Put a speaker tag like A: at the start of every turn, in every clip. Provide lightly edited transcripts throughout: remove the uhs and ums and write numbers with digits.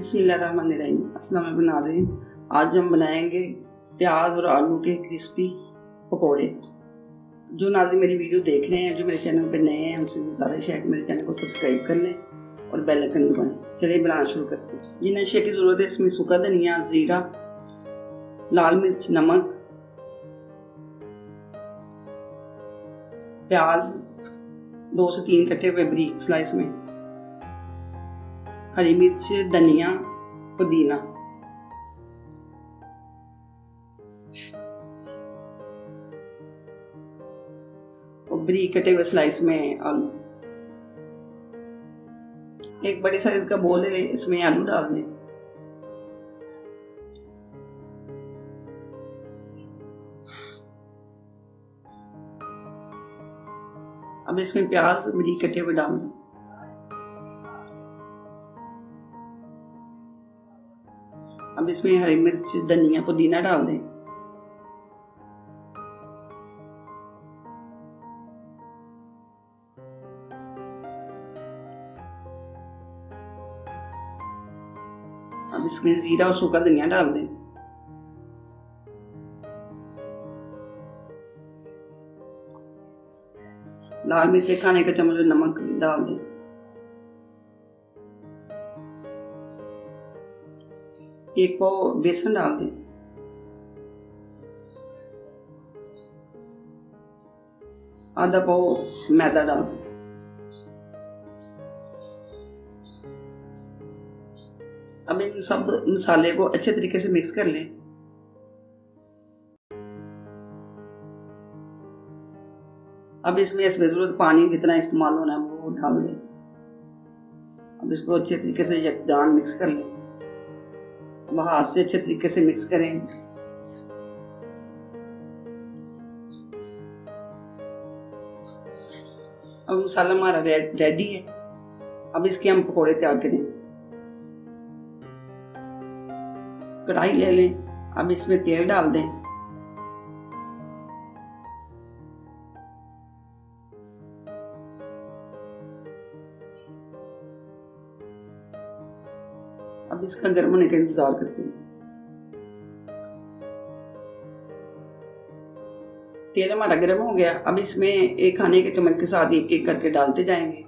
A: बिस्मिल्लाहिर्रहमानिर्रहीम। अस्सलाम वालेकुम नाज़रीन, आज हम बनाएंगे प्याज और आलू के क्रिस्पी पकोड़े। जो नाज़रीन मेरी वीडियो देख रहे हैं, जो मेरे चैनल पे नए हैं, उनसे गुजारिश है कि मेरे चैनल को सब्सक्राइब कर लें और बेल आइकन दबाएं। चलिए बनाना शुरू करते हैं। ये नशे की ज़रूरत है। इसमें सूखा धनिया, ज़ीरा, लाल मिर्च, नमक, प्याज 2 से 3 कटे हुए बारीक स्लाइस में, हरी मिर्च, धनिया, पुदीना, और बारीक कटे हुए स्लाइस में आलू। एक बड़े साइज का बोल है, इसमें आलू डाल दें। अब इसमें प्याज बारीक कटे हुए डाल दें। अब इसमें हरी मिर्च, धनिया, पुदीना डाल दें। अब इसमें जीरा और सूखा धनिया डाल दें। लाल मिर्च एक खाने का चम्मच नमक डाल दें। एक पाव बेसन डाल दें। आधा पाव मैदा डाल दें। अब इन सब मसाले को अच्छे तरीके से मिक्स कर लें। अब इसमें जरूरत पानी जितना इस्तेमाल होना है वो डाल दें। अब इसको अच्छे तरीके से यकजान मिक्स कर लें। अब हाथ से अच्छे तरीके से मिक्स करें। अब मसाला हमारा रेडी है। अब इसके हम पकोड़े तैयार करेंगे। कढ़ाई ले लें। अब इसमें तेल डाल दें। अब इसका गर्म होने का इंतजार करते हैं। तेल हमारा गर्म हो गया। अब इसमें एक खाने के चम्मच के साथ एक एक करके डालते जाएंगे।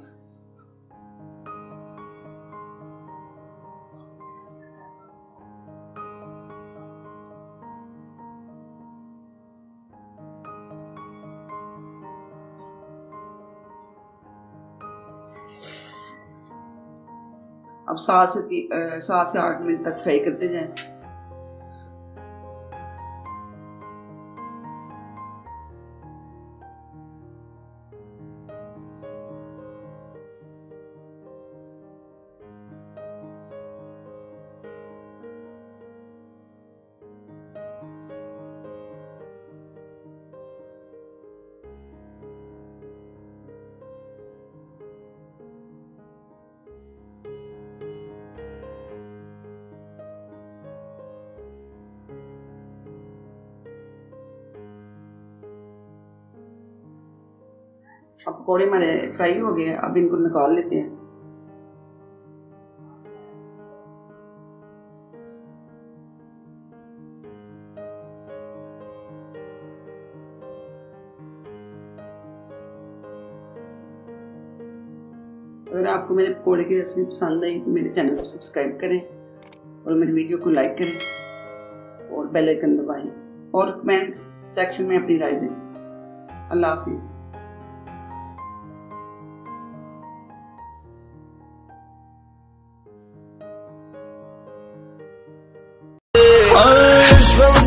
A: अब 7 से 8 मिनट तक फ्राई करते जाएं। अब पकौड़े हमारे फ्राई हो गए। अब इनको निकाल लेते हैं। अगर आपको मेरे पकौड़े की रेसिपी पसंद आई तो मेरे चैनल को सब्सक्राइब करें और मेरी वीडियो को लाइक करें और बेल आइकन दबाएं और कमेंट सेक्शन में अपनी राय दें। अल्लाह हाफिज़।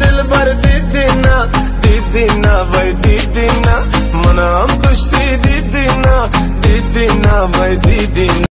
B: दिल भर दीदीना भाई दीदीना मना कुश्ती दीदीना भाई दीदीना।